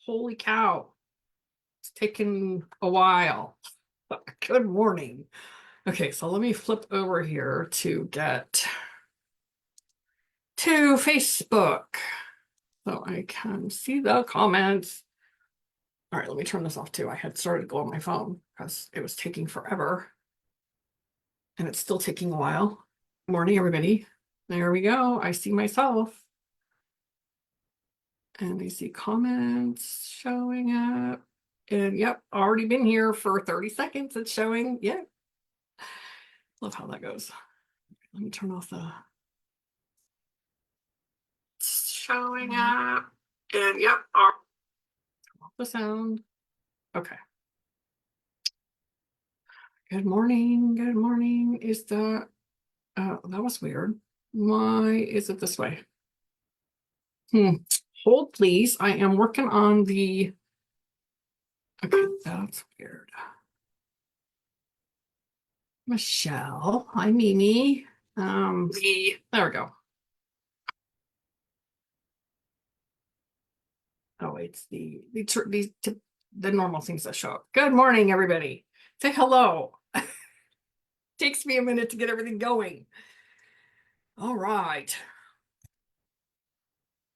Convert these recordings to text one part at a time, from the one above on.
Holy cow. It's taken a while. Good morning. Okay, so let me flip over here to get to Facebook so I can see the comments. All right, let me turn this off too. I had started to go on my phone because it was taking forever and it's still taking a while. Morning, everybody. There we go. I see myself. And I see comments showing up. And yep, already been here for 30 seconds. It's showing. Yeah. Love how that goes. Let me turn off the showing up. And yep, turn off the sound. Okay. Good morning. Good morning. Is that that was weird. Why is it this way? Hold please. I am working on the okay, that's weird. Michelle. Hi, Mimi. There we go. Oh, it's the normal things that show up. Good morning, everybody. Say hello. Takes me a minute to get everything going. All right.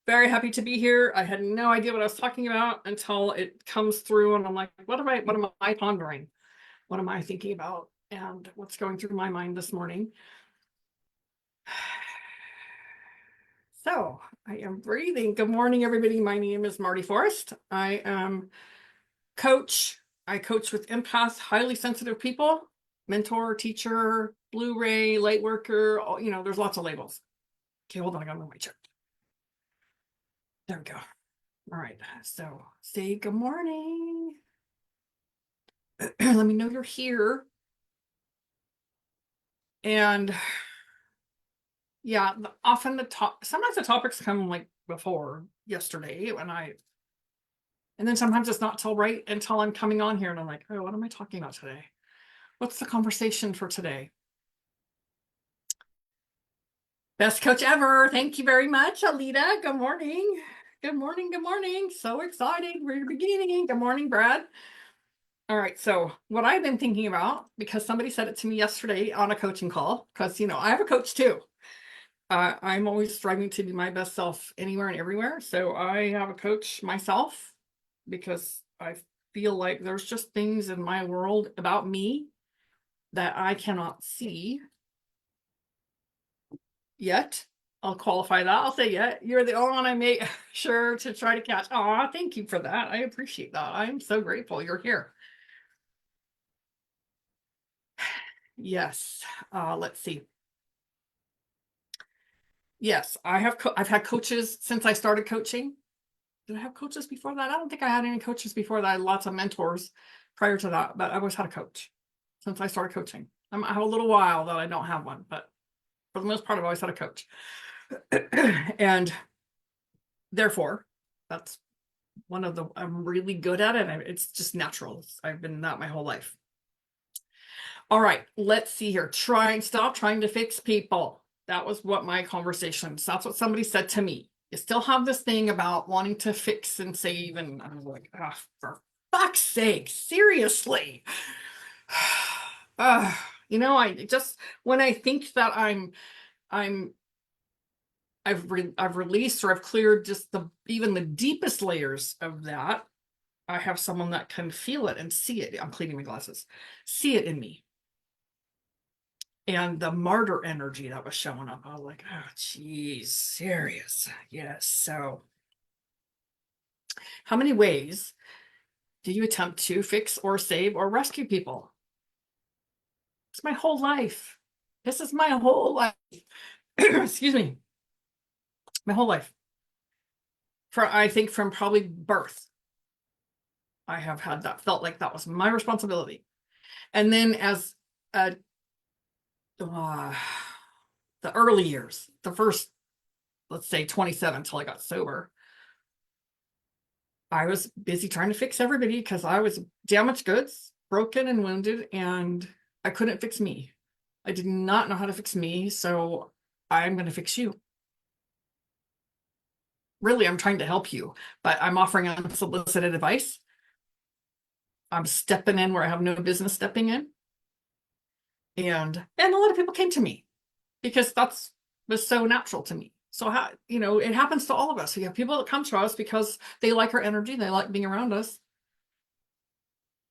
Very happy to be here. I had no idea what I was talking about until it comes through, and I'm like, what am I pondering? What am I thinking about? And what's going through my mind this morning? So I am breathing. Good morning, everybody. My name is Marty Forrest. I am coach. I coach with empath, highly sensitive people, mentor, teacher, Blu-ray, light worker, there's lots of labels. Okay, hold on, I gotta move my chair. There we go. All right, so say good morning. Let me know you're here. And yeah, often sometimes the topics come like before yesterday and then sometimes it's not till right until I'm coming on here and I'm like, oh, what am I talking about today? What's the conversation for today? Best coach ever. Thank you very much, Alita. Good morning. Good morning. Good morning. So excited. We're beginning. Good morning, Brad. All right. So what I've been thinking about, because somebody said it to me yesterday on a coaching call, because, I have a coach too. I'm always striving to be my best self anywhere and everywhere. So I have a coach myself because I feel like there's just things in my world about me that I cannot see yet. I'll qualify that. I'll say, yeah, you're the only one I make sure to try to catch. Oh, thank you for that. I appreciate that. I'm so grateful you're here. Yes. Let's see. Yes, I've had coaches since I started coaching. Did I have coaches before that? I don't think I had any coaches before that. I had lots of mentors prior to that, but I always had a coach since I started coaching. I have a little while that I don't have one, but for the most part, I've always had a coach. And therefore, that's I'm really good at it. It's just natural. I've been that my whole life. All right, let's see here. Stop trying to fix people. That was what my conversations, that's what somebody said to me. You still have this thing about wanting to fix and save. And I was like, oh, for fuck's sake, seriously. I just, when I think that I've released or I've cleared just even the deepest layers of that, I have someone that can feel it and see it. I'm cleaning my glasses. See it in me. And the martyr energy that was showing up, I was like, oh, geez, serious. Yes. So how many ways do you attempt to fix or save or rescue people? It's my whole life. This is my whole life. Excuse me. My whole life. I think from probably birth, I have had that, felt like that was my responsibility. And then as the early years, the first, let's say 27 until I got sober, I was busy trying to fix everybody because I was damaged goods, broken and wounded, and I couldn't fix me. I did not know how to fix me, so I'm going to fix you. really, I'm trying to help you, but I'm offering unsolicited advice. I'm stepping in where I have no business stepping in. And a lot of people came to me because that's was so natural to me. So how, it happens to all of us. We have people that come to us because they like our energy, they like being around us.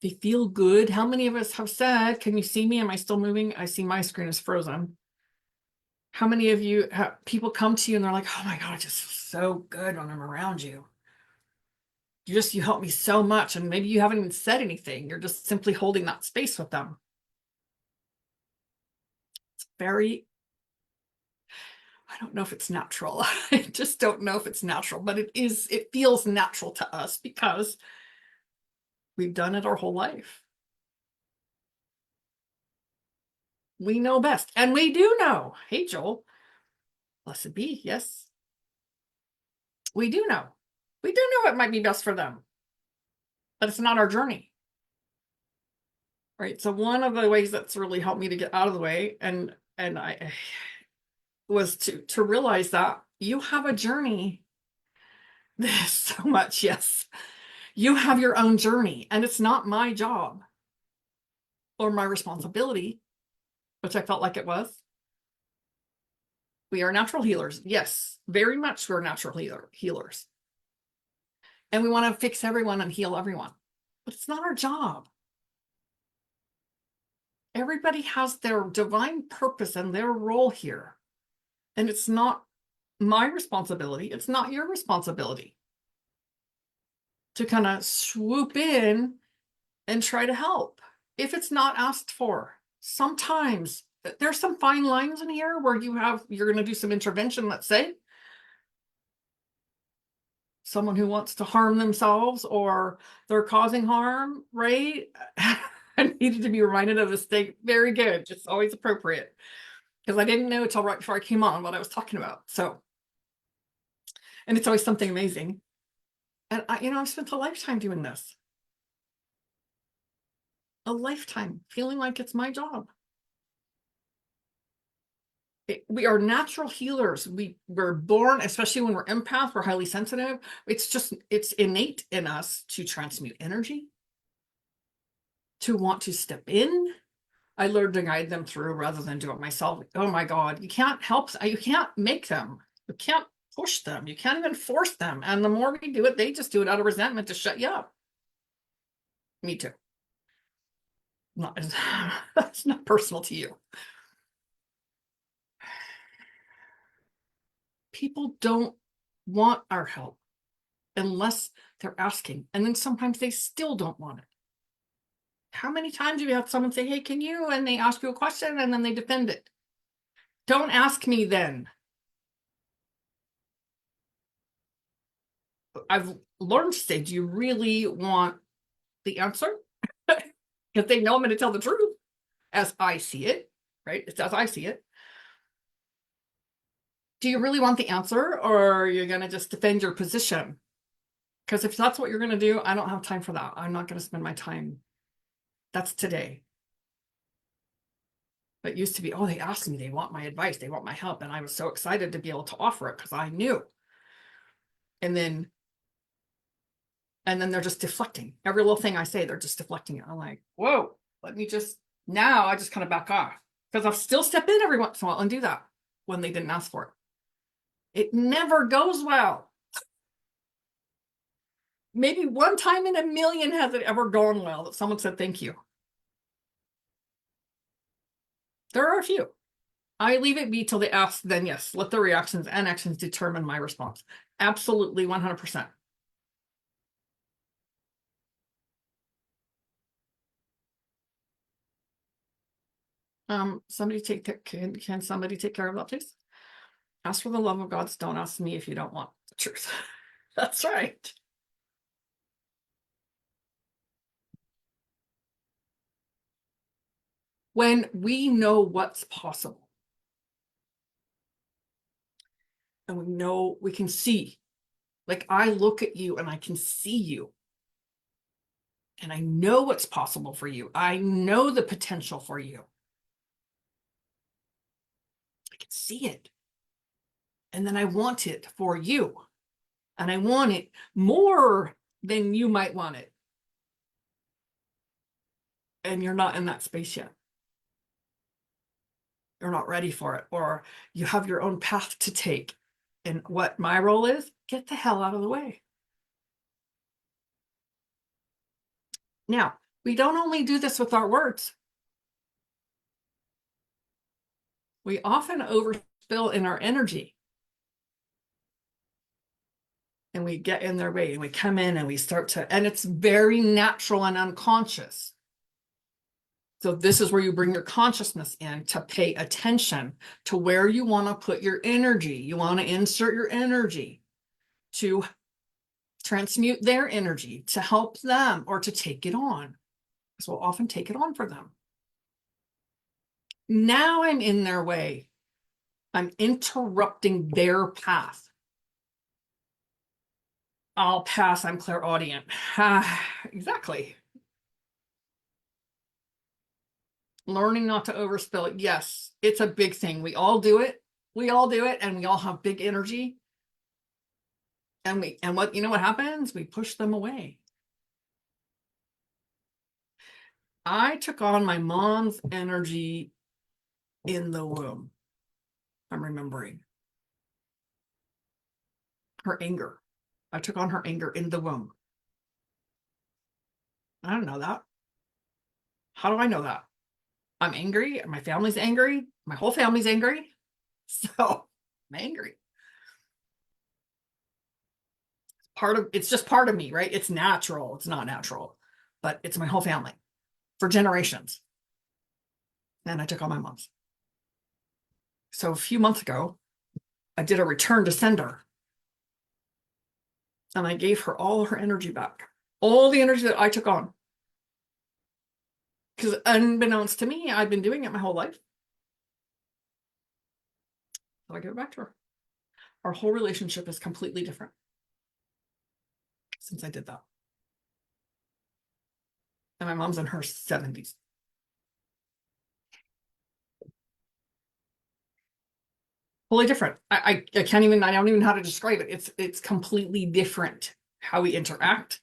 They feel good. How many of us have said, "Can you see me? Am I still moving? I see my screen is frozen." How many of you have people come to you and they're like, "Oh my God, it just feels so good when I'm around you. You help me so much." And maybe you haven't even said anything. You're just simply holding that space with them. It's very, I don't know if it's natural. I just don't know if it's natural, but it feels natural to us because we've done it our whole life. We know best. And we do know. Hey, Joel, blessed be. Yes, we do know. We do know what might be best for them, but it's not our journey. Right. So one of the ways that's really helped me to get out of the way and I was to realize that you have a journey. So much, yes. You have your own journey, and it's not my job or my responsibility, which I felt like it was. We are natural healers. Yes, very much we're natural healers. And we want to fix everyone and heal everyone. But it's not our job. Everybody has their divine purpose and their role here. And it's not my responsibility. It's not your responsibility to kind of swoop in and try to help if it's not asked for. Sometimes there's some fine lines in here where you're going to do some intervention, let's say. Someone who wants to harm themselves or they're causing harm, right? I needed to be reminded of this thing. Very good. Just always appropriate. Because I didn't know until right before I came on what I was talking about. So, and it's always something amazing. And I've spent a lifetime doing this. A lifetime feeling like it's my job. We are natural healers. We're born, especially when we're empath, we're highly sensitive. It's innate in us to transmute energy, to want to step in. I learned to guide them through rather than do it myself. Oh my God, you can't make them. You can't push them. You can't even force them. And the more we do it, they just do it out of resentment to shut you up. Me too. That's not personal to you. People don't want our help unless they're asking. And then sometimes they still don't want it. How many times have you had someone say, "Hey, can you?" And they ask you a question and then they defend it. Don't ask me then. I've learned to say, "Do you really want the answer?" Because they know I'm going to tell the truth as I see it, right? It's as I see it. Do you really want the answer, or are you going to just defend your position? Because if that's what you're going to do, I don't have time for that. I'm not going to spend my time. That's today. But used to be, oh, they asked me, they want my advice, they want my help. And I was so excited to be able to offer it because I knew. And then they're just deflecting. Every little thing I say, they're just deflecting it. I'm like, whoa, now I just kind of back off because I'll still step in every once in a while and do that when they didn't ask for it. It never goes well. Maybe one time in a million has it ever gone well that someone said thank you. There are a few. I leave it be till they ask, then yes, let the reactions and actions determine my response. Absolutely 100%. Can somebody take care of that, please? Ask for the love of God. Don't ask me if you don't want the truth. That's right. When we know what's possible and we can see, like I look at you and I can see you and I know what's possible for you. I know the potential for you. I can see it. And then I want it for you. and I want it more than you might want it. And you're not in that space yet. You're not ready for it, or you have your own path to take. And what my role is, get the hell out of the way. Now, we don't only do this with our words. We often overspill in our energy. And we get in their way and we come in and we start to, and it's very natural and unconscious. So this is where you bring your consciousness in to pay attention to where you want to put your energy. You want to insert your energy to transmute their energy, to help them, or to take it on. So we'll often take it on for them. Now I'm in their way. I'm interrupting their path. I'll pass, I'm clairaudient. Exactly. Learning not to overspill it. Yes, it's a big thing. We all do it. We all do it, and we all have big energy. And what, you know what happens? We push them away. I took on my mom's energy in the womb. I'm remembering her anger. I took on her anger in the womb. I don't know that. How do I know that? I'm angry. My family's angry. My whole family's angry. So I'm angry. It's just part of me, right? It's natural. It's not natural, but it's my whole family for generations. And I took on my mom's. So a few months ago, I did a return to sender. And I gave her all her energy back. All the energy that I took on. Because unbeknownst to me, I've been doing it my whole life. So I give it back to her. Our whole relationship is completely different since I did that. And my mom's in her 70s. Totally different. I can't even, I don't even know how to describe it. It's completely different how we interact,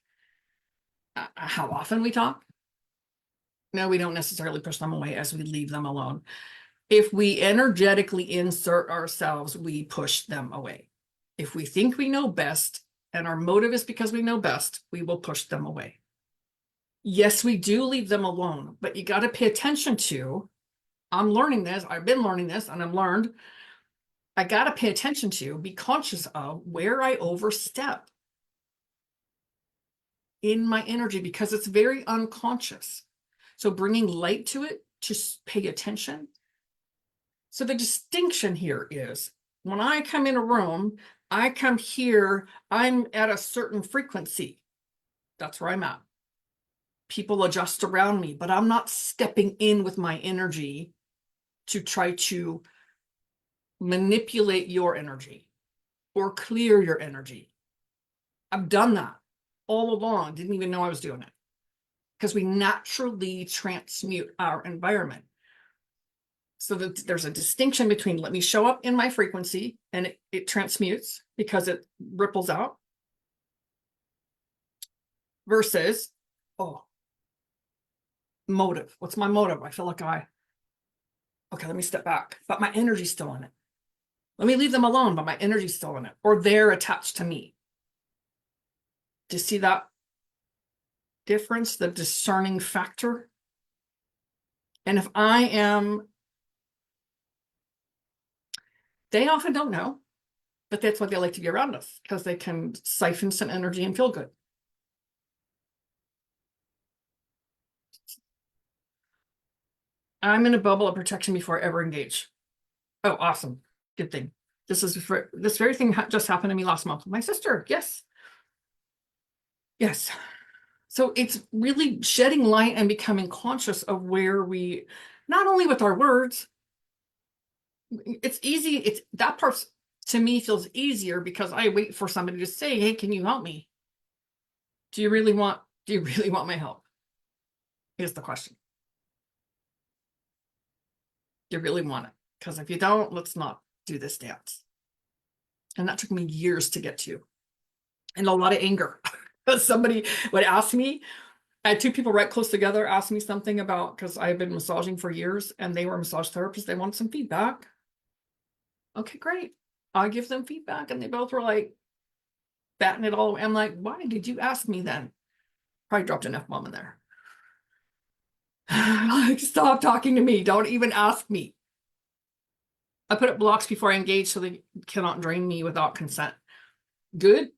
how often we talk. No, we don't necessarily push them away as we leave them alone. If we energetically insert ourselves, we push them away. If we think we know best and our motive is because we know best, we will push them away. Yes, we do leave them alone, but you got to pay attention to, I'm learning this, I've been learning this, and I'm learned, I got to pay attention to, be conscious of where I overstep in my energy because it's very unconscious. So bringing light to it, just pay attention. So the distinction here is when I come in a room, I come here, I'm at a certain frequency. That's where I'm at. People adjust around me, but I'm not stepping in with my energy to try to manipulate your energy or clear your energy. I've done that all along. Didn't even know I was doing it because we naturally transmute our environment. So that there's a distinction between let me show up in my frequency and it transmutes because it ripples out versus, oh, motive. What's my motive? I feel like okay, let me step back, but my energy's still in it. Let me leave them alone, but my energy's still in it, or they're attached to me. Do you see that difference, the discerning factor? And if I am, they often don't know, but that's why they like to be around us because they can siphon some energy and feel good. I'm in a bubble of protection before I ever engage. Oh, awesome. Good thing. This very thing just happened to me last month with my sister. Yes. Yes. So it's really shedding light and becoming conscious of where we, not only with our words, it's easy. That part to me feels easier because I wait for somebody to say, hey, can you help me? Do you really want my help? Is the question. Do you really want it? Because if you don't, let's not do this dance. And that took me years to get to. and a lot of anger. Somebody would ask me, I had two people right close together ask me something about, because I've been massaging for years and they were massage therapists. They wanted some feedback. Okay, great. I give them feedback and they both were like batting it all away. I'm like, why did you ask me then? Probably dropped an F-bomb in there. Like, stop talking to me. Don't even ask me. I put up blocks before I engage so they cannot drain me without consent. Good.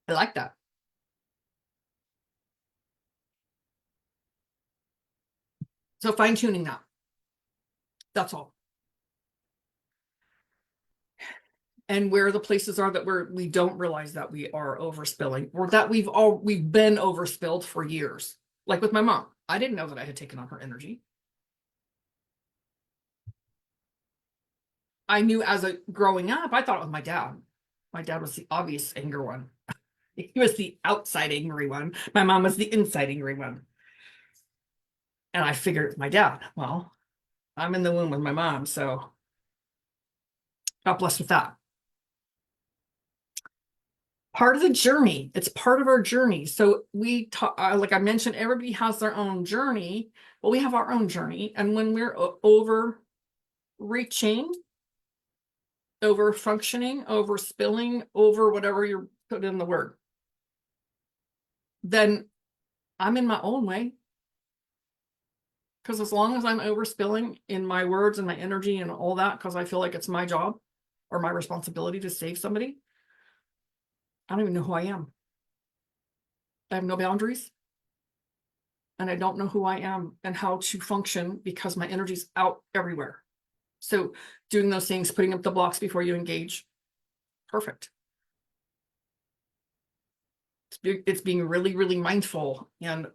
I like that. So fine tuning that. That's all. And where the places are that we don't realize that we are overspilling, or that we've been overspilled for years. Like with my mom, I didn't know that I had taken on her energy. I knew as a growing up, I thought it was my dad. My dad was the obvious anger one. He was the outside angry one. My mom was the inside angry one. And I figured my dad. Well, I'm in the womb with my mom, so God bless with that. Part of the journey. It's part of our journey. So we talk, like I mentioned, everybody has their own journey. Well, we have our own journey, and when we're overreaching, over functioning, over spilling, over whatever you put in the word, then I'm in my own way. Because as long as I'm overspilling in my words and my energy and all that, because I feel like it's my job or my responsibility to save somebody, I don't even know who I am. I have no boundaries. And I don't know who I am and how to function because my energy's out everywhere. So doing those things, putting up the blocks before you engage, perfect. It's being really, really mindful and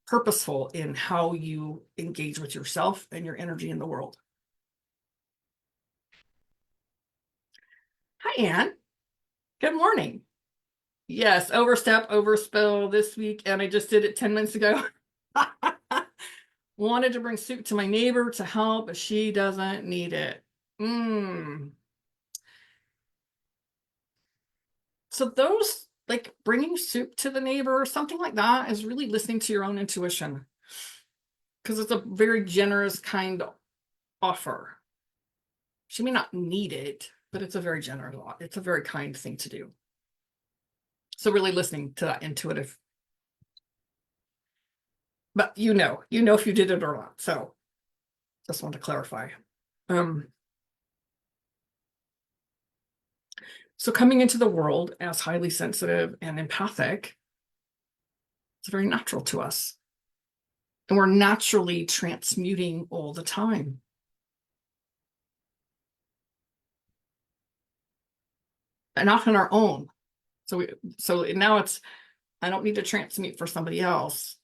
purposeful in how you engage with yourself and your energy in the world. Hi, Anne. Good morning. Yes, overstep, overspill this week, and I just did it 10 minutes ago. Wanted to bring soup to my neighbor to help, but she doesn't need it. So those, like bringing soup to the neighbor or something like that, is really listening to your own intuition, because it's a very generous kind offer. She may not need it, but it's a very generous, it's a very kind thing to do. So really listening to that intuitive. But you know if you did it or not. So just want to clarify. So coming into the world as highly sensitive and empathic, it's very natural to us. And we're naturally transmuting all the time. And not on our own. So now it's, I don't need to transmute for somebody else.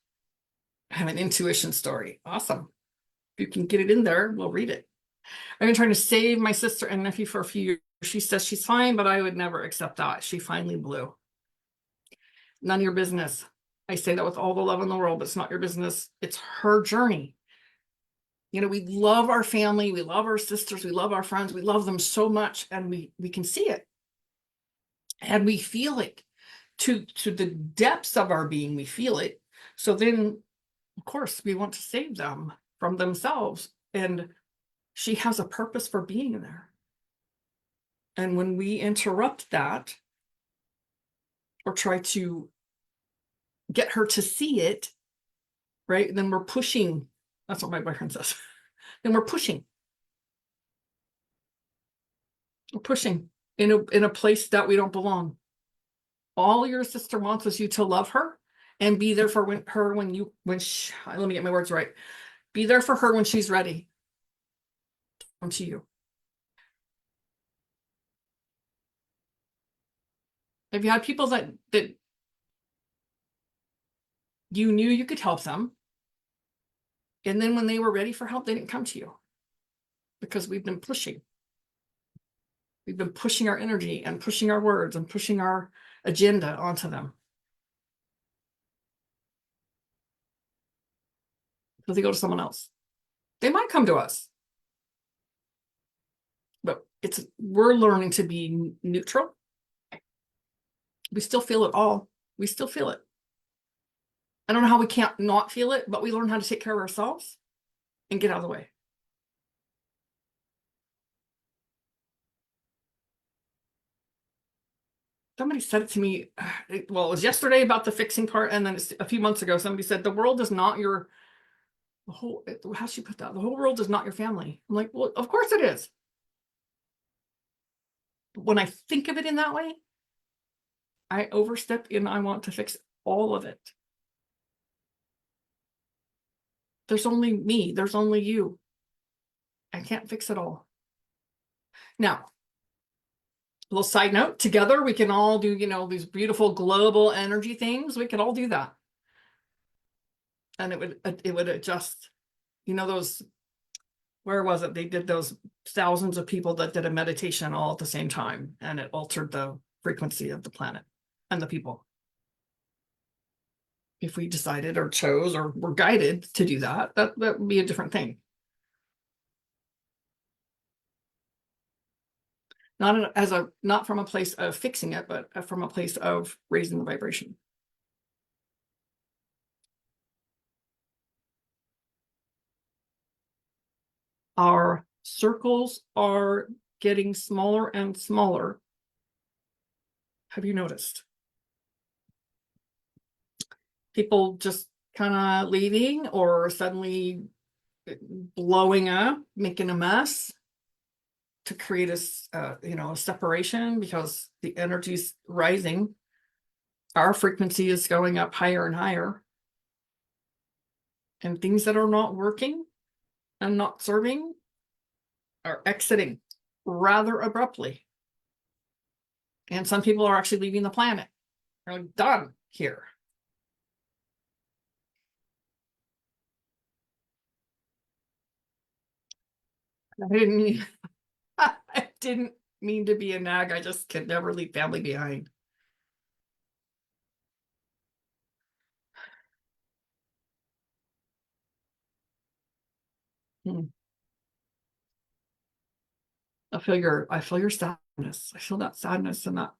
I have an intuition story. Awesome. If you can get it in there, we'll read it. I've been trying to save my sister and nephew for a few years. She says she's fine, but I would never accept that. She finally blew. None of your business. I say that with all the love in the world, but it's not your business. It's her journey. You know, we love our family, we love our sisters, we love our friends, we love them so much, and we can see it. And we feel it to the depths of our being, we feel it. So then, of course, we want to save them from themselves. And she has a purpose for being there. And when we interrupt that or try to get her to see it, right, then we're pushing. That's what my boyfriend says. Then we're pushing. We're pushing in a place that we don't belong. All your sister wants is you to love her and be there for let me get my words right. Be there for her when she's ready. Come to you. Have you had people that you knew you could help them, and then when they were ready for help, they didn't come to you? Because we've been pushing. We've been pushing our energy and pushing our words and pushing our agenda onto them. So they go to someone else. They might come to us, but we're learning to be neutral We still feel it all. We still feel it. I don't know how we can't not feel it, but we learn how to take care of ourselves and get out of the way. Somebody said it to me, well, it was yesterday about the fixing part, and then a few months ago, somebody said, the world is not your, the whole, how should you put that? The whole world is not your family. I'm like, well, of course it is. But when I think of it in that way, I overstep and I want to fix all of it. There's only me. There's only you. I can't fix it all. Now, a little side note, together we can all do, these beautiful global energy things. We can all do that. And it would adjust, those, where was it? They did those thousands of people that did a meditation all at the same time, and it altered the frequency of the planet and the people. If we decided or chose or were guided to do that, that would be a different thing. Not from a place of fixing it, but from a place of raising the vibration. Our circles are getting smaller and smaller. Have you noticed? People just kind of leaving or suddenly blowing up, making a mess to create a separation because the energy's rising. Our frequency is going up higher and higher. And things that are not working and not serving are exiting rather abruptly. And some people are actually leaving the planet. They're like, done here. I didn't mean to be a nag. I just could never leave family behind. Hmm. I feel your sadness. I feel that sadness and that.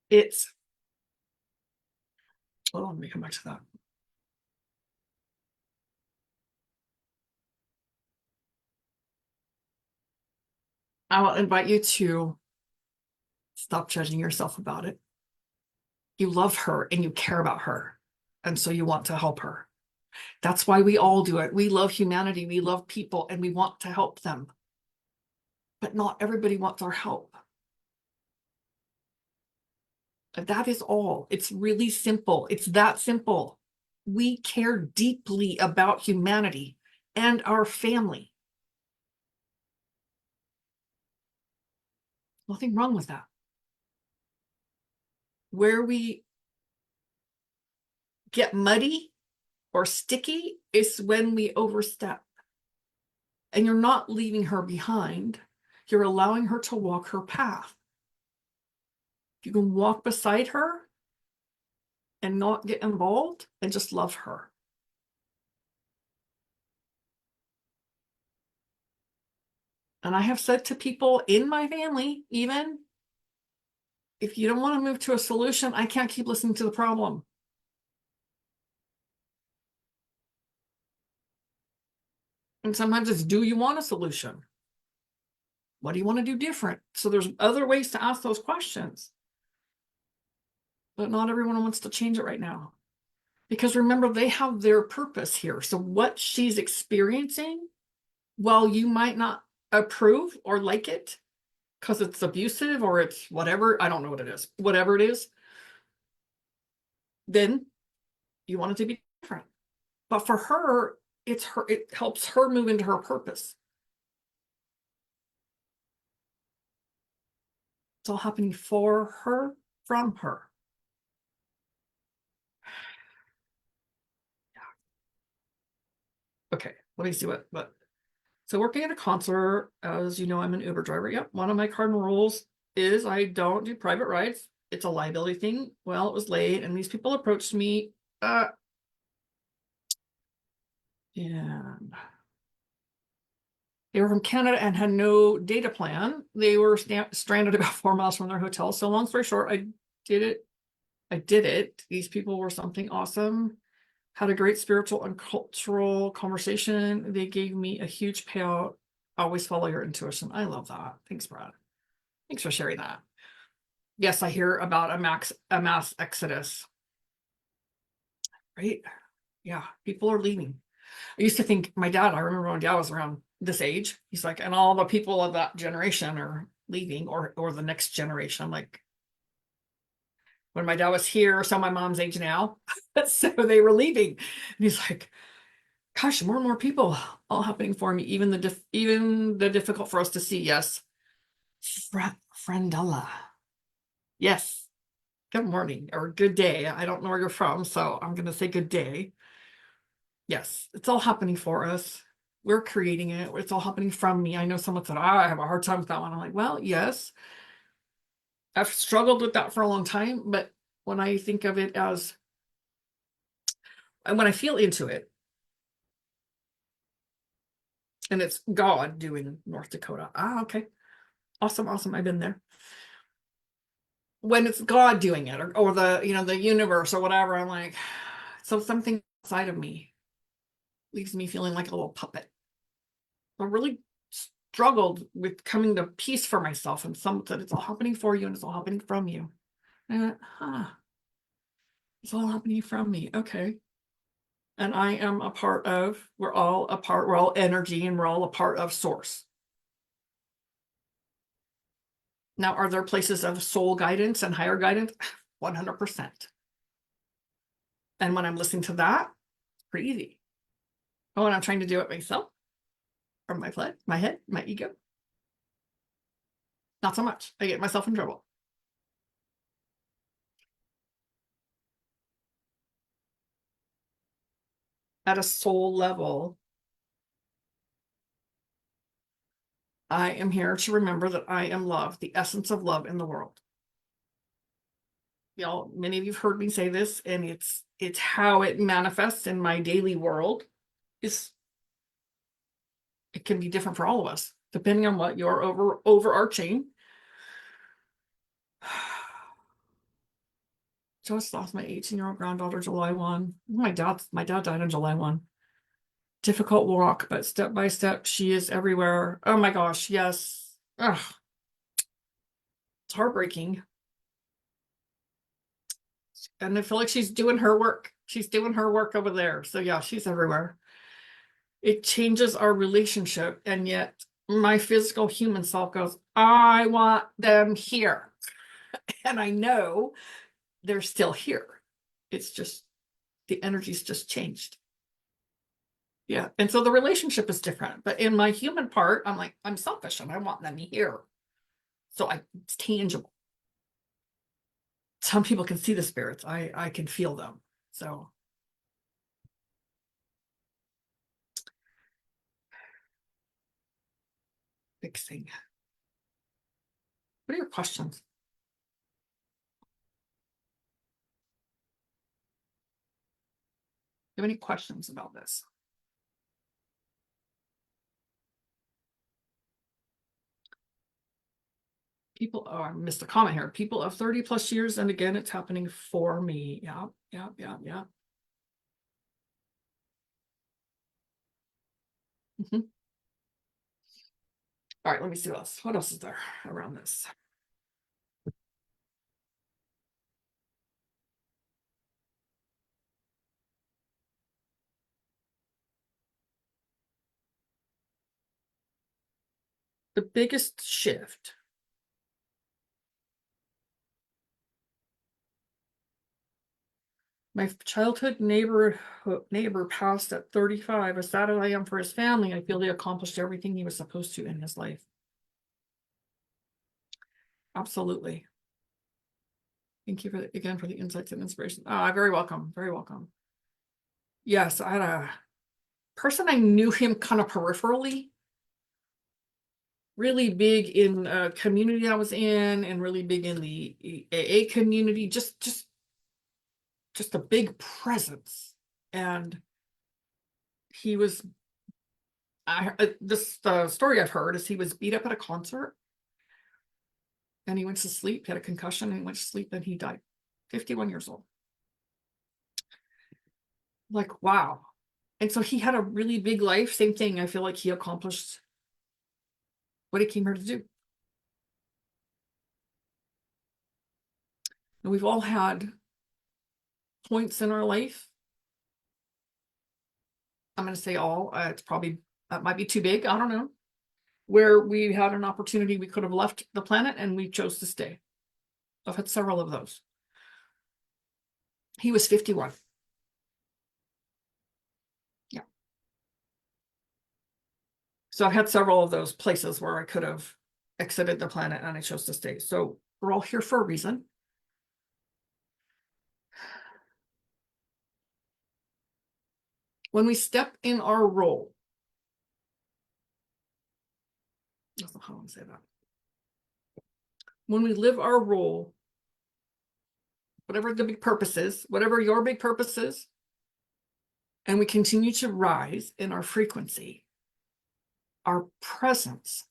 It's, hold on, let me come back to that. I will invite you to stop judging yourself about it. You love her and you care about her. And so you want to help her. That's why we all do it. We love humanity. We love people and we want to help them. But not everybody wants our help. That is all. It's really simple. It's that simple. We care deeply about humanity and our family. Nothing wrong with that. Where we get muddy or sticky is when we overstep. And you're not leaving her behind. You're allowing her to walk her path. You can walk beside her and not get involved and just love her. And I have said to people in my family, even, if you don't want to move to a solution, I can't keep listening to the problem. And sometimes it's, do you want a solution? What do you want to do different? So there's other ways to ask those questions. But not everyone wants to change it right now. Because remember, they have their purpose here. So what she's experiencing, while you might not approve or like it, because it's abusive or it's whatever, I don't know what it is, whatever it is, then you want it to be different. But for her, it helps her move into her purpose. It's all happening for her, from her. Okay, let me see what. So working at a concert, as you know, I'm an Uber driver. Yep, one of my cardinal rules is I don't do private rides. It's a liability thing. Well, it was late, and these people approached me. And They were from Canada and had no data plan. They were stranded about 4 miles from their hotel. So long story short, I did it. I did it. These people were something awesome. Had a great spiritual and cultural conversation. They gave me a huge payout. Always follow your intuition. I love that. Thanks, Brad. Thanks for sharing that. Yes, I hear about a mass exodus. Right? Yeah, people are leaving. I used to think my dad, I remember when dad was around this age, he's like, and all the people of that generation are leaving or the next generation. I'm like, when my dad was here, so my mom's age now. So they were leaving. And he's like, gosh, more and more people all happening for me, even the difficult for us to see. Yes. Friendella. Yes. Good morning or good day. I don't know where you're from, so I'm going to say good day. Yes, it's all happening for us. We're creating it. It's all happening from me. I know someone said, I have a hard time with that one. I'm like, well, yes, I've struggled with that for a long time. But when I think of it as, and when I feel into it, and it's God doing North Dakota. Okay. Awesome. Awesome. I've been there. When it's God doing it or the universe or whatever, I'm like, so something inside of me leaves me feeling like a little puppet. I really struggled with coming to peace for myself, and some said it's all happening for you and it's all happening from you. And I went, it's all happening from me. Okay. And I am a part of, we're all energy and we're all a part of source. Now, are there places of soul guidance and higher guidance? 100%. And when I'm listening to that, it's pretty easy. Oh, and I'm trying to do it myself from my head, my ego. Not so much. I get myself in trouble. At a soul level, I am here to remember that I am love, the essence of love in the world. Y'all, many of you've heard me say this, and it's how it manifests in my daily world. It can be different for all of us, depending on what your overarching. Just lost my 18-year-old granddaughter July 1. My dad died on July 1. Difficult walk, but step by step, she is everywhere. Oh my gosh, yes. Ugh. It's heartbreaking. And I feel like she's doing her work. She's doing her work over there. So yeah, she's everywhere. It changes our relationship. And yet my physical human self goes, I want them here. And I know they're still here. It's just the energy's just changed. Yeah. And so the relationship is different. But in my human part, I'm like, I'm selfish and I want them here. So it's tangible. Some people can see the spirits. I can feel them. So fixing. What are your questions? Do you have any questions about this? People, oh, I missed a comment here. People of 30 plus years, and again, it's happening for me. Yeah, yeah, yeah, yeah. Mhm. All right, let me see what else. What else is there around this? The biggest shift. My childhood neighbor passed at 35. As sad as I am for his family, I feel he accomplished everything he was supposed to in his life. Absolutely. Thank you again for the insights and inspiration. Very welcome. Very welcome. Yes, I had a person I knew him kind of peripherally, really big in a community I was in, and really big in the AA community. Just a big presence, and he was This story I've heard is he was beat up at a concert and he went to sleep. He had a concussion and he went to sleep and he died. 51 years old. Like, wow. And so he had a really big life. Same thing. I feel like he accomplished what he came here to do. And we've all had points in our life. I'm going to say all. It's probably, that might be too big. I don't know. Where we had an opportunity, we could have left the planet and we chose to stay. I've had several of those. He was 51. Yeah. So I've had several of those places where I could have exited the planet and I chose to stay. So we're all here for a reason. When we step in our role, that's not how I want to say that. When we live our role, whatever the big purpose is, whatever your big purpose is, and we continue to rise in our frequency, our presence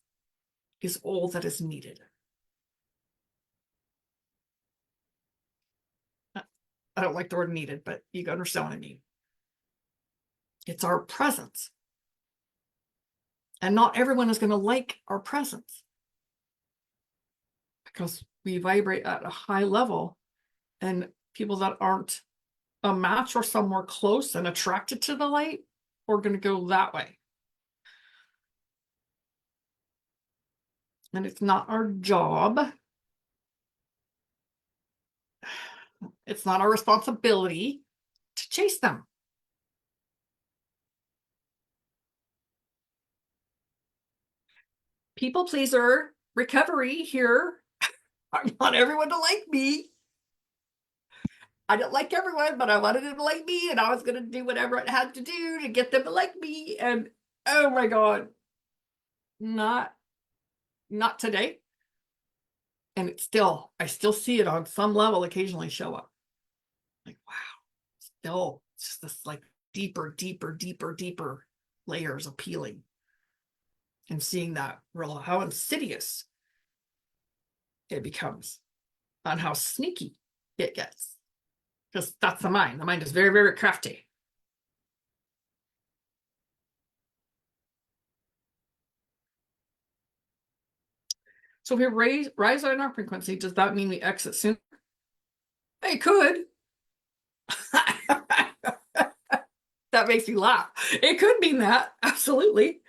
is all that is needed. I don't like the word needed, but you understand what I mean. It's our presence. And not everyone is going to like our presence because we vibrate at a high level, and people that aren't a match or somewhere close and attracted to the light are going to go that way. And it's not our job. It's not our responsibility to chase them. People pleaser recovery here. I want everyone to like me. I didn't like everyone, but I wanted them to like me, and I was going to do whatever it had to do to get them to like me. And oh my God, not today. And it's still, I still see it on some level occasionally show up. Like, wow, still, it's just this like deeper layers of peeling. And seeing that real, how insidious it becomes, on how sneaky it gets. Because that's the mind. The mind is very crafty. So if we rise on our frequency, does that mean we exit soon? It could. That makes me laugh. It could mean that, absolutely.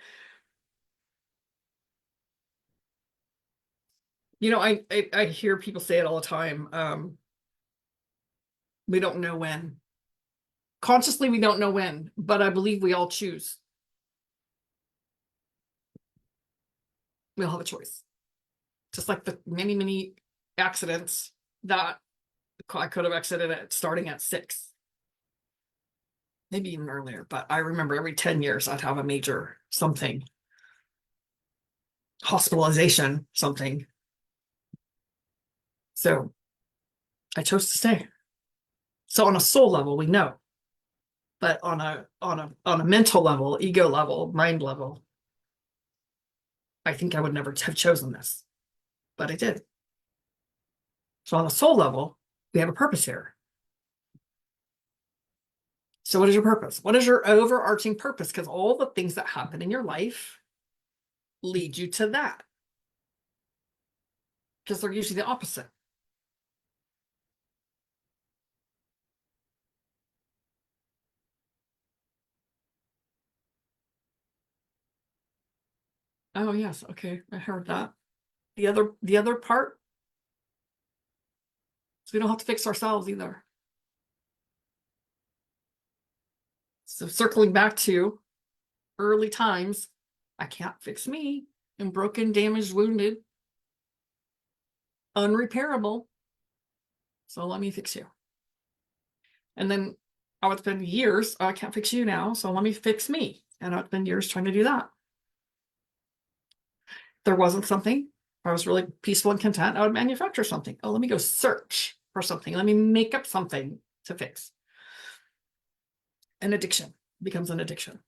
You know, I hear people say it all the time. We don't know when. Consciously, we don't know when, but I believe we all choose. We all have a choice. Just like the many accidents that I could have exited at starting at 6. Maybe even earlier, but I remember every 10 years I'd have a major something, hospitalization, something. So I chose to stay. So on a soul level, we know, but on a mental level, ego level, mind level, I think I would never have chosen this, but I did. So on a soul level, we have a purpose here. So what is your purpose? What is your overarching purpose? Because all the things that happen in your life lead you to that. Because they're usually the opposite. Oh yes, okay, I heard that. The other part is we don't have to fix ourselves either. So circling back to early times, I can't fix me. I'm broken, damaged, wounded, unrepairable. So let me fix you. And then I would spend years, oh, I can't fix you now, so let me fix me. And I would spend years trying to do that. There wasn't something, I was really peaceful and content, I would manufacture something. Oh, let me go search for something. Let me make up something to fix. An addiction becomes an addiction.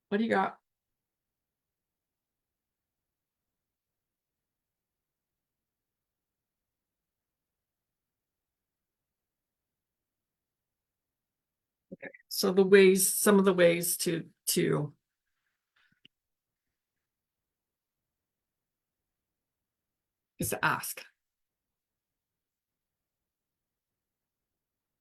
What do you got? So the ways, some of the ways to is to ask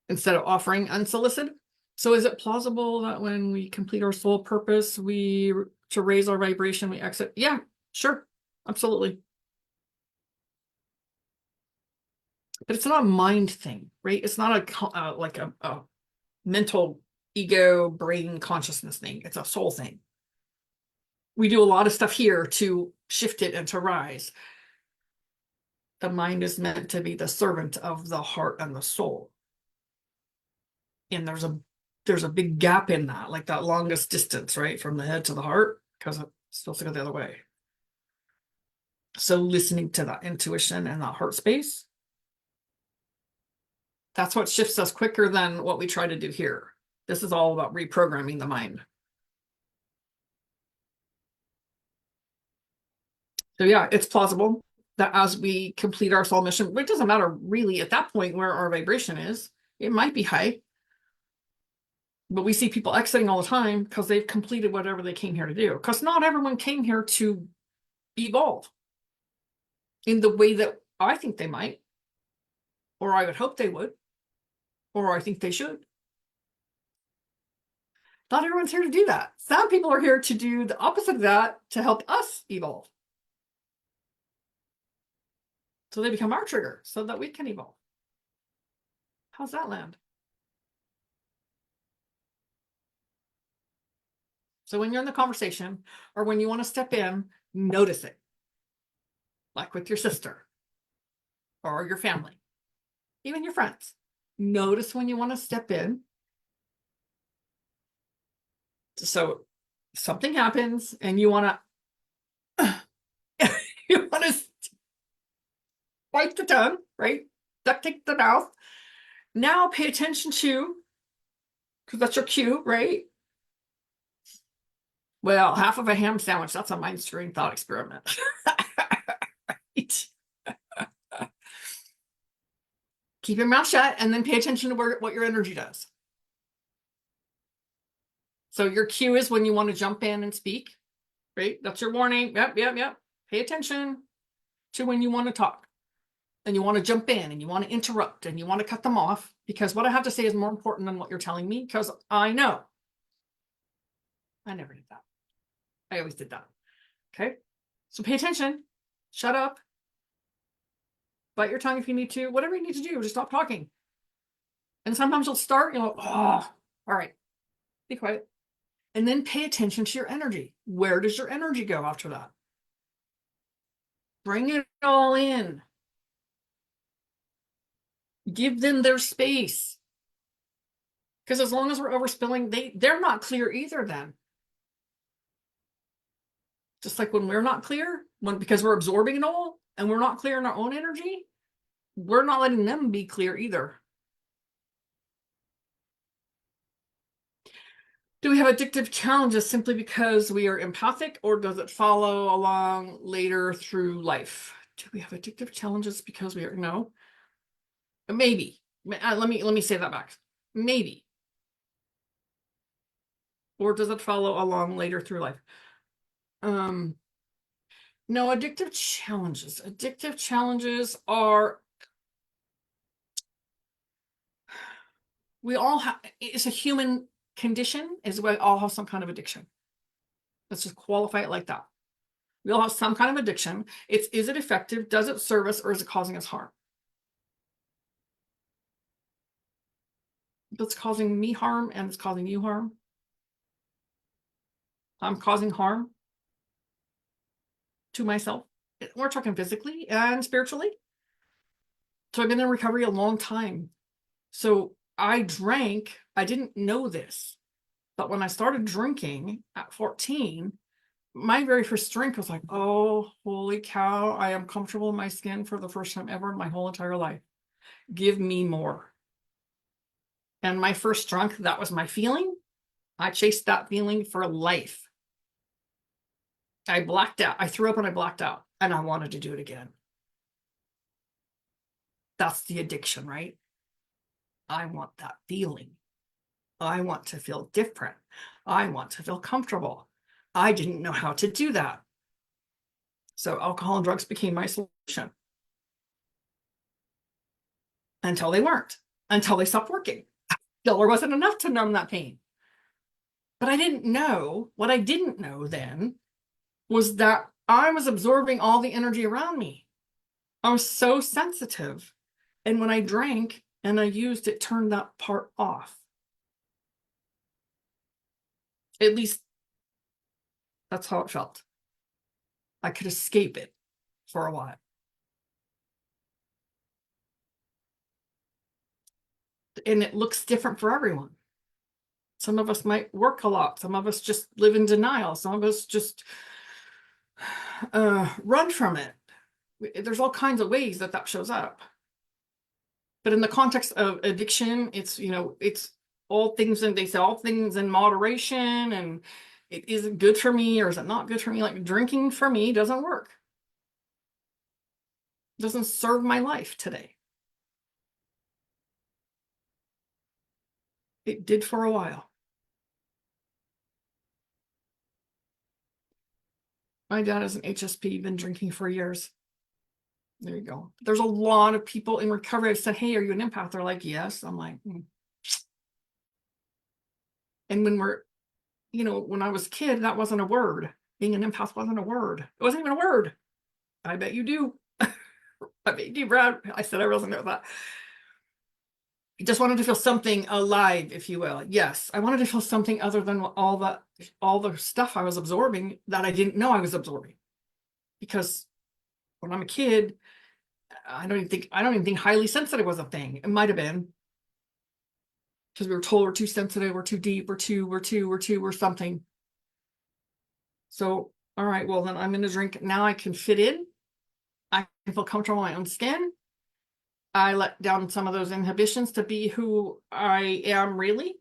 instead of offering unsolicited. So is it plausible that when we complete our soul purpose, we to raise our vibration, we exit? Yeah, sure, absolutely. But it's not a mind thing, right? It's not like a mental ego brain consciousness thing. It's a soul thing. We do a lot of stuff here to shift it and to rise. The mind is meant to be the servant of the heart and the soul. And there's a big gap in that, like that longest distance, right? From the head to the heart, because it's supposed to go the other way. So listening to that intuition and that heart space, that's what shifts us quicker than what we try to do here. This is all about reprogramming the mind. So yeah, it's plausible that as we complete our soul mission, it doesn't matter really at that point where our vibration is. It might be high, but we see people exiting all the time because they've completed whatever they came here to do. Because not everyone came here to evolve in the way that I think they might, or I would hope they would, or I think they should. Not everyone's here to do that. Some people are here to do the opposite of that to help us evolve. So they become our trigger so that we can evolve. How's that land? So when you're in the conversation or when you want to step in, notice it. Like with your sister or your family, even your friends. Notice when you want to step in. So something happens and you want to you want to wipe the tongue, right? Duct tape the mouth. Now pay attention to, because that's your cue, right? Well, half of a ham sandwich, that's a mind screwing thought experiment. Right? Keep your mouth shut and then pay attention to what your energy does. So your cue is when you want to jump in and speak, right? That's your warning. Yep. Pay attention to when you want to talk and you want to jump in and you want to interrupt and you want to cut them off because what I have to say is more important than what you're telling me because I know. I never did that. I always did that. Okay. So pay attention. Shut up. Bite your tongue if you need to. Whatever you need to do, just stop talking. And sometimes you'll start, oh, all right, be quiet. And then pay attention to your energy. Where does your energy go after that? Bring it all in. Give them their space. Because as long as we're overspilling, they're not clear either then. Just like when we're not clear, because we're absorbing it all and we're not clear in our own energy, we're not letting them be clear either. Do we have addictive challenges simply because we are empathic, or does it follow along later through life? Do we have addictive challenges because we are no? Maybe. Let me say that back. Maybe. Or does it follow along later through life? No, addictive challenges. Addictive challenges are we all have it's a human condition, is we all have some kind of addiction. Let's just qualify it like that. We all have some kind of addiction. Is it effective? Does it serve us, or is it causing us harm? If it's causing me harm and it's causing you harm, I'm causing harm to myself. We're talking physically and spiritually. So I've been in recovery a long time. So I drank, I didn't know this, but when I started drinking at 14, my very first drink was like, oh, holy cow, I am comfortable in my skin for the first time ever in my whole entire life. Give me more. And my first drunk, that was my feeling. I chased that feeling for life. I blacked out. I threw up and I blacked out, and I wanted to do it again. That's the addiction, right? I want that feeling. I want to feel different. I want to feel comfortable. I didn't know how to do that. So alcohol and drugs became my solution until they weren't, until they stopped working. Still, there wasn't enough to numb that pain. But I didn't know, what I didn't know then was that I was absorbing all the energy around me. I was so sensitive. And when I drank and I used, it turned that part off. At least that's how it felt. I could escape it for a while. And it looks different for everyone. Some of us might work a lot. Some of us just live in denial. Some of us just run from it. There's all kinds of ways that that shows up. But in the context of addiction, it's, you know, it's all things, and they say all things in moderation, and it isn't good for me, or is it not good for me? Like drinking for me doesn't work. It doesn't serve my life today. It did for a while. My dad is an HSP, been drinking for years. There you go. There's a lot of people in recovery. I said, hey, are you an empath? They're like, yes. I'm like, And when we're, you know, when I was a kid, that wasn't a word. Being an empath wasn't a word. It wasn't even a word. I bet you do. I bet you do, Brad. I said I wasn't know that. I just wanted to feel something alive, if you will. Yes, I wanted to feel something other than all the stuff I was absorbing that I didn't know I was absorbing. Because when I'm a kid, I don't even think highly sensitive was a thing. It might have been because we were told we're too sensitive, we're too deep, we're something. So, all right, well then I'm gonna drink. Now I can fit in. I can feel comfortable in my own skin. I let down some of those inhibitions to be who I am really,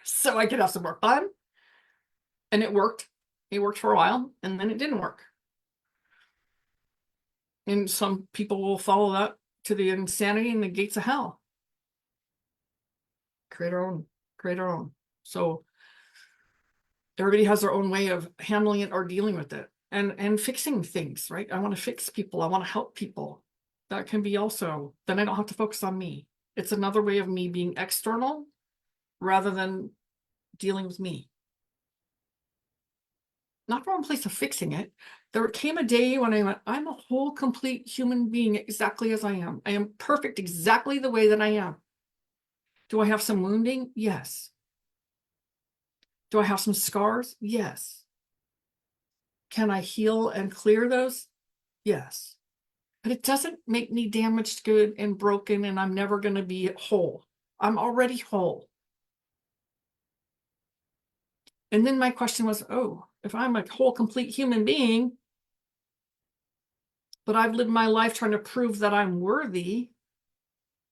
so I could have some more fun. And it worked. It worked for a while, and then it didn't work. And some people will follow that to the insanity and the gates of hell. Create our own, create our own. So everybody has their own way of handling it or dealing with it, and fixing things, right? I want to fix people. I want to help people. That can be also, then I don't have to focus on me. It's another way of me being external rather than dealing with me. Not from a place of fixing it. There came a day when I went, I'm a whole, complete human being exactly as I am. I am perfect exactly the way that I am. Do I have some wounding? Yes. Do I have some scars? Yes. Can I heal and clear those? Yes. But it doesn't make me damaged, good, and broken, and I'm never going to be whole. I'm already whole. And then my question was, oh, if I'm a whole, complete human being, but I've lived my life trying to prove that I'm worthy,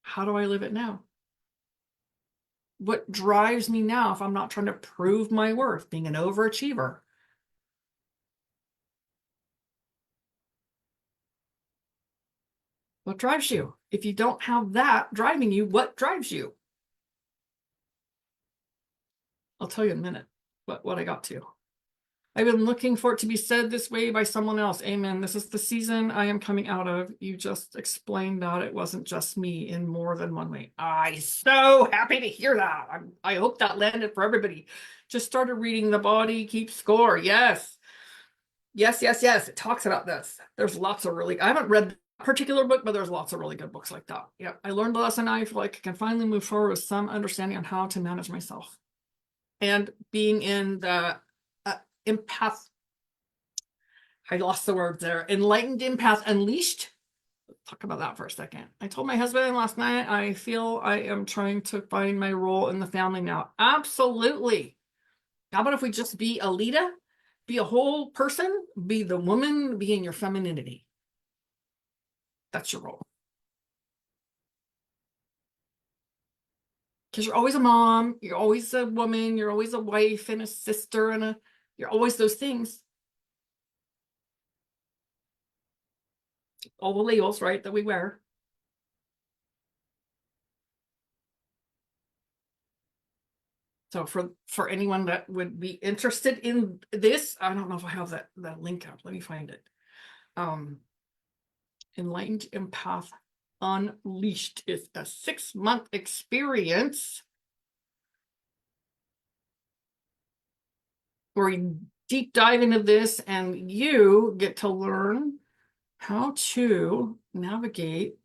how do I live it now? What drives me now if I'm not trying to prove my worth, being an overachiever? What drives you? If you don't have that driving you, what drives you? I'll tell you in a minute what I got to. I've been looking for it to be said this way by someone else. Amen. This is the season I am coming out of. You just explained that it wasn't just me in more than one way. I'm so happy to hear that. I hope that landed for everybody. Just started reading The Body Keeps Score. Yes. Yes, yes, yes. It talks about this. There's lots of really, I haven't read that particular book, but there's lots of really good books like that. Yeah. I learned a lesson. I feel like I can finally move forward with some understanding on how to manage myself. And being in the empath, I lost the word there, enlightened empath unleashed. Talk about that for a second. I told my husband last night, I feel I am trying to find my role in the family now. Absolutely. How about if we just be a leader, be a whole person, be the woman, be in your femininity. That's your role. Because you're always a mom, you're always a woman, you're always a wife and a sister, and you're always those things. all the labels, right, that we wear. So for anyone that would be interested in this, I don't know if I have that link up. Let me find it. Enlightened Empath Unleashed is a 6-month experience where we deep dive into this and you get to learn how to navigate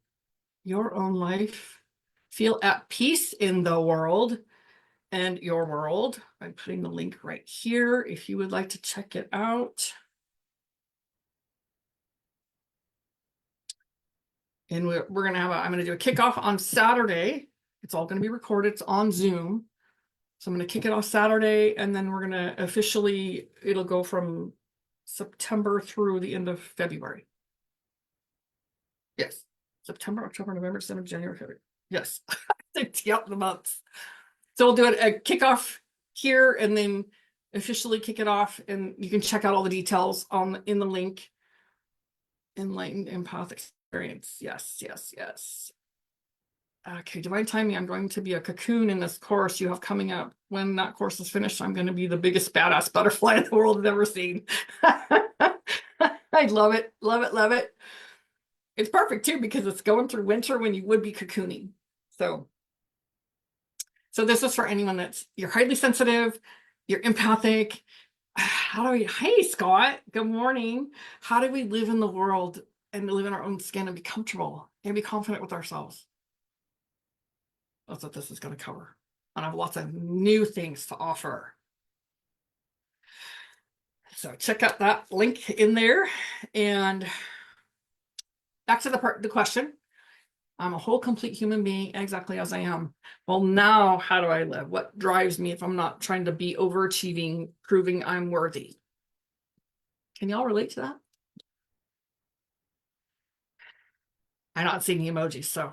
your own life, feel at peace in the world and your world. I'm putting the link right here if you would like to check it out. And we're going to have I'm going to do a kickoff on Saturday. It's all going to be recorded. It's on Zoom. So I'm going to kick it off Saturday, and then we're going to officially, it'll go from September through the end of February. Yes. September, October, November, December, January, February. Yes. Yep, the months. So we'll do a kickoff here and then officially kick it off. And you can check out all the details in the link. Enlightened Empath Experience. Yes, yes, yes. Okay, divine timing. I'm going to be a cocoon in this course you have coming up. When that course is finished, I'm going to be the biggest badass butterfly the world has ever seen. I love it, love it, love it. It's perfect too because it's going through winter when you would be cocooning. So this is for anyone you're highly sensitive, you're empathic. Hey Scott, good morning. How do we live in the world and live in our own skin and be comfortable and be confident with ourselves? That's what this is going to cover. And I have lots of new things to offer. So check out that link in there. And back to the question. I'm a whole complete human being exactly as I am. Well, now how do I live? What drives me if I'm not trying to be overachieving, proving I'm worthy? Can y'all relate to that? I'm not seeing the emojis, so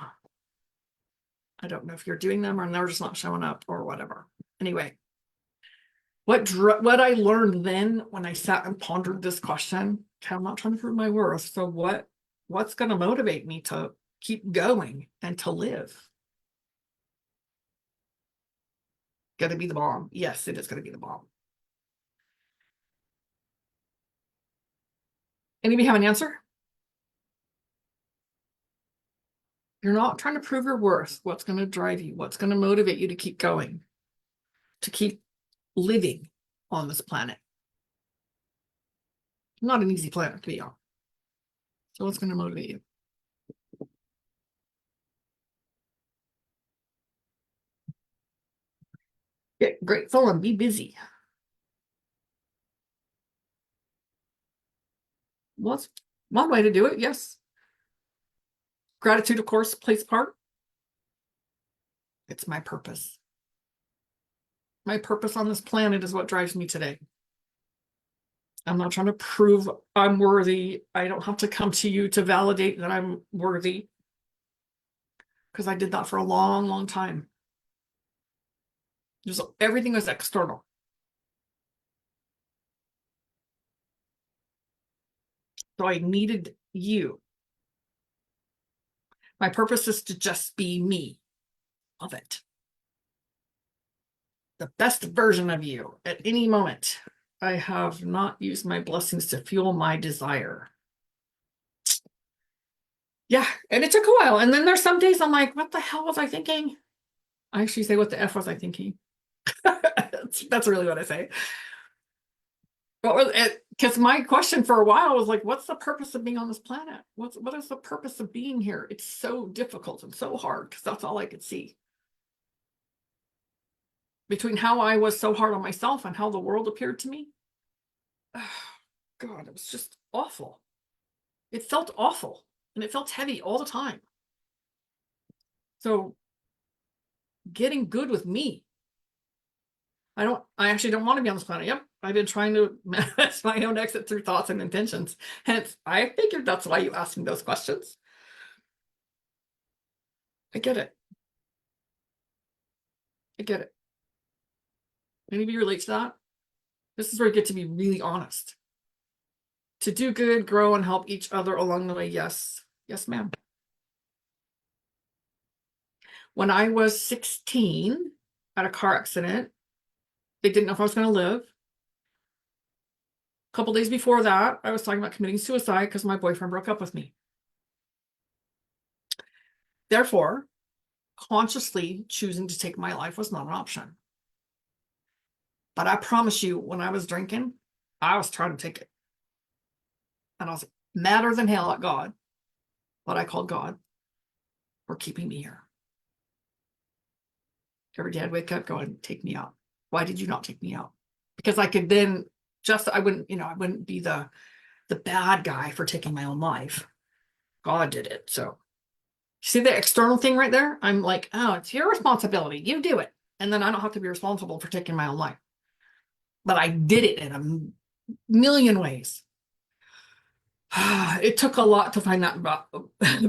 I don't know if you're doing them or they're just not showing up or whatever. Anyway, what I learned then when I sat and pondered this question, okay, I'm not trying to prove my worth. So what's going to motivate me to keep going and to live? Going to be the bomb. Yes, it is going to be the bomb. Anybody have an answer? You're not trying to prove your worth. What's going to drive you? What's going to motivate you to keep going? To keep living on this planet? Not an easy planet to be on. So what's going to motivate you? Get grateful and be busy. Well, that's one way to do it, yes. Gratitude, of course, plays a part. It's my purpose. My purpose on this planet is what drives me today. I'm not trying to prove I'm worthy. I don't have to come to you to validate that I'm worthy, because I did that for a long, long time. Just everything was external. So I needed you. My purpose is to just be me. Love it. The best version of you at any moment. I have not used my blessings to fuel my desire. Yeah, and it took a while. And then there's some days I'm like, what the hell was I thinking? I actually say, what the F was I thinking? That's really what I say. What was it? Because my question for a while was like, what's the purpose of being on this planet? What is the purpose of being here? It's so difficult and so hard because that's all I could see. Between how I was so hard on myself and how the world appeared to me. Oh, God, it was just awful. It felt awful and it felt heavy all the time. So getting good with me. I actually don't want to be on this planet. Yep. I've been trying to manage my own exit through thoughts and intentions. Hence, I figured that's why you asked me those questions. I get it. I get it. Anybody relate to that? This is where you get to be really honest. To do good, grow, and help each other along the way. Yes. Yes, ma'am. When I was 16, had a car accident. They didn't know if I was going to live. A couple days before that, I was talking about committing suicide because my boyfriend broke up with me. Therefore, consciously choosing to take my life was not an option. But I promise you, when I was drinking, I was trying to take it. And I was madder than hell at God, what I called God, for keeping me here. Every day I'd wake up going, take me out. Why did you not take me out? Because I could then I wouldn't be the bad guy for taking my own life. God did it. So see the external thing right there? I'm like, oh, it's your responsibility. You do it. And then I don't have to be responsible for taking my own life. But I did it in a million ways. It took a lot to find that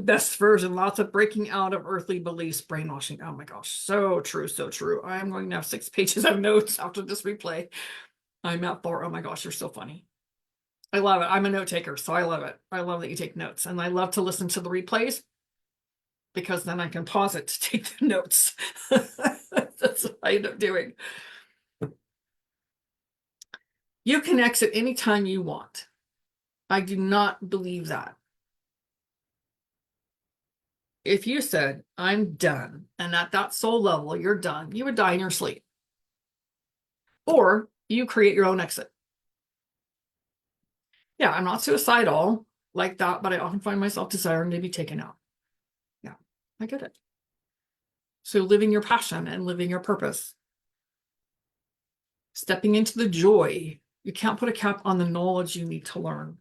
best version. Lots of breaking out of earthly beliefs, brainwashing. Oh my gosh, so true, so true. I'm going to have 6 pages of notes after this replay. I'm at 4. Oh my gosh, you're so funny. I love it. I'm a note taker, so I love it. I love that you take notes, and I love to listen to the replays because then I can pause it to take the notes. That's what I end up doing. You can exit anytime you want. I do not believe that. If you said, I'm done, and at that soul level, you're done, you would die in your sleep. Or you create your own exit. Yeah, I'm not suicidal like that, but I often find myself desiring to be taken out. Yeah, I get it. So living your passion and living your purpose. Stepping into the joy. You can't put a cap on the knowledge you need to learn.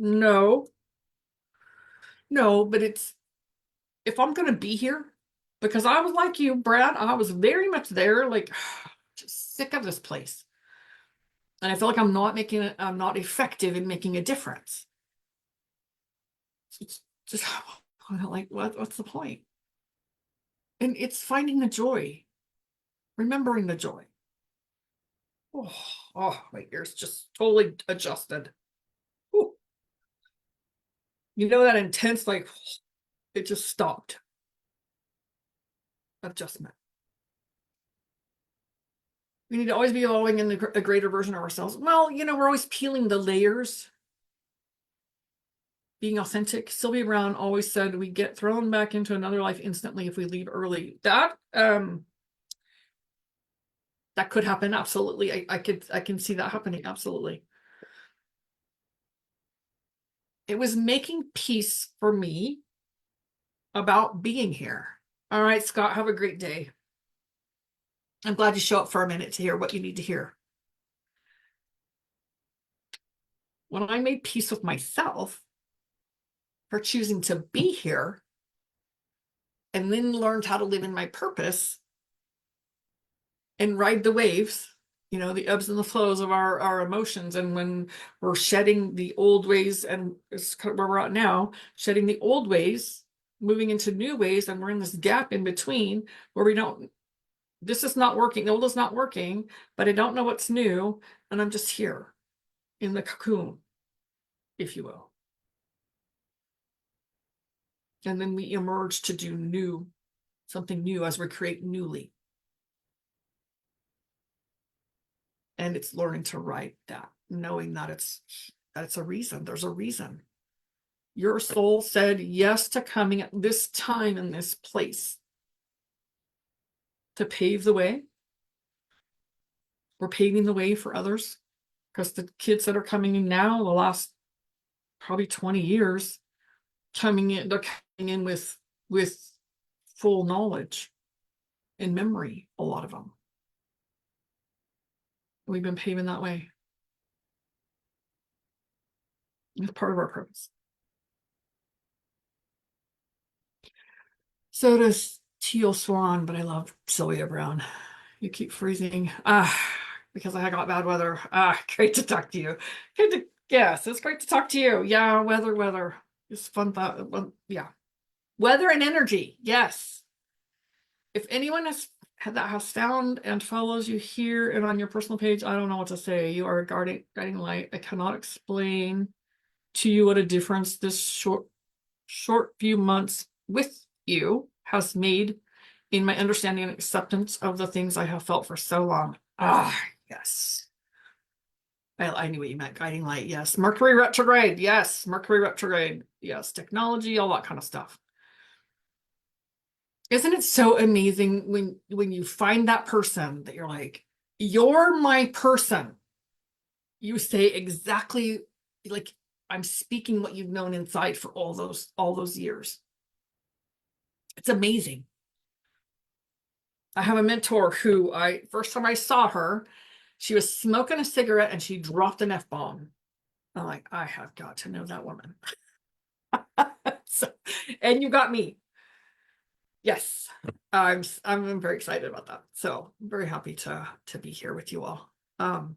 No, no, but if I'm going to be here, because I was like you, Brad, I was very much there, like, just sick of this place. And I feel like I'm not effective in making a difference. So it's just like, what's the point? And it's finding the joy, remembering the joy. Oh, my ears just totally adjusted. Ooh. You know that intense, like, it just stopped. Adjustment. We need to always be evolving in a greater version of ourselves. Well, we're always peeling the layers, being authentic. Sylvia Brown always said we get thrown back into another life instantly if we leave early. That could happen. Absolutely. I can see that happening. Absolutely. It was making peace for me about being here. All right, Scott, have a great day. I'm glad you show up for a minute to hear what you need to hear. When I made peace with myself for choosing to be here and then learned how to live in my purpose and ride the waves, the ebbs and the flows of our emotions. And when we're shedding the old ways, and it's where we're at now, shedding the old ways, moving into new ways, and we're in this gap in between where this is not working, the old is not working, but I don't know what's new, and I'm just here in the cocoon, if you will. And then we emerge to do something new as we create newly. And it's learning to write that, knowing that it's a reason. There's a reason. Your soul said yes to coming at this time in this place to pave the way. We're paving the way for others because the kids that are coming in now, the last probably 20 years, they're coming in with full knowledge and memory, a lot of them. We've been paving that way. It's part of our purpose. So does Teal Swan, but I love Sylvia Brown. You keep freezing. Because I got bad weather. Great to talk to you. Yes, it's great to talk to you. Yeah, weather. It's fun. Yeah. Weather and energy. Yes. If anyone that has found and follows you here and on your personal page, I don't know what to say. You are a guiding light. I cannot explain to you what a difference this short few months with you has made in my understanding and acceptance of the things I have felt for so long. Ah, yes. I knew what you meant. Guiding light. Yes. Mercury retrograde. Yes. Mercury retrograde. Yes. Technology, all that kind of stuff. Isn't it so amazing when you find that person that you're like, you're my person. You say exactly like I'm speaking what you've known inside for all those years. It's amazing. I have a mentor who first time I saw her, she was smoking a cigarette and she dropped an F-bomb. I'm like, I have got to know that woman. So, and you got me. Yes. I'm very excited about that. So I'm very happy to be here with you all. Um,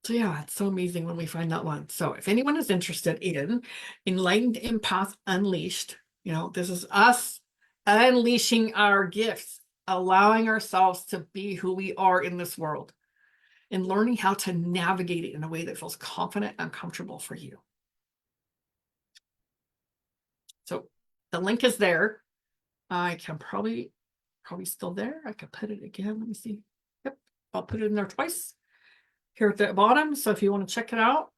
so yeah, it's so amazing when we find that one. So if anyone is interested in Enlightened Empath Unleashed, this is us unleashing our gifts, allowing ourselves to be who we are in this world, and learning how to navigate it in a way that feels confident and comfortable for you. So the link is there. I can probably still there. I could put it again. Let me see. Yep, I'll put it in there twice here at the bottom. So if you want to check it out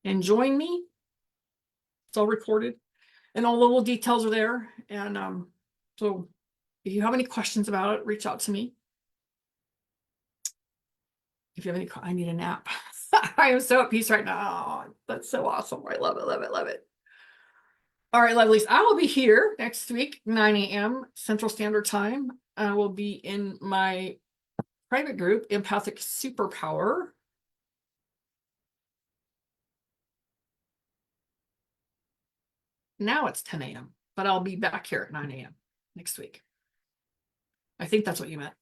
and join me, it's all recorded and all the little details are there. And so if you have any questions about it, reach out to me. If you have any, I need a nap. I am so at peace right now. Oh, that's so awesome. I love it, love it, love it. All right, lovelies. I will be here next week, 9 a.m. Central Standard Time. I will be in my private group, Empathic Superpower. Now it's 10 a.m., but I'll be back here at 9 a.m. next week. I think that's what you meant.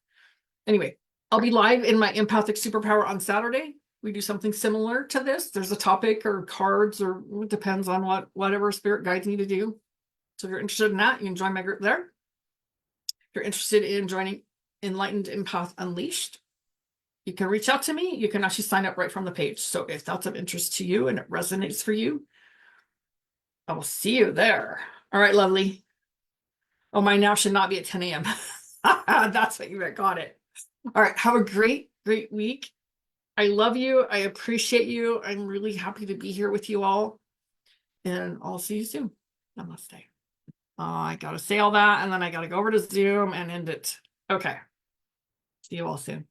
Anyway, I'll be live in my Empathic Superpower on Saturday. We do something similar to this. There's a topic or cards, or it depends on whatever spirit guides me to do. So if you're interested in that, you can join my group there. If you're interested in joining Enlightened Empath Unleashed, you can reach out to me. You can actually sign up right from the page. So if that's of interest to you and it resonates for you, I will see you there. All right, lovely. Oh, my now should not be at 10 a.m. That's what you meant. Got it. All right. Have a great, great week. I love you. I appreciate you. I'm really happy to be here with you all. And I'll see you soon. Namaste. I got to say all that, and then I got to go over to Zoom and end it. Okay. See you all soon.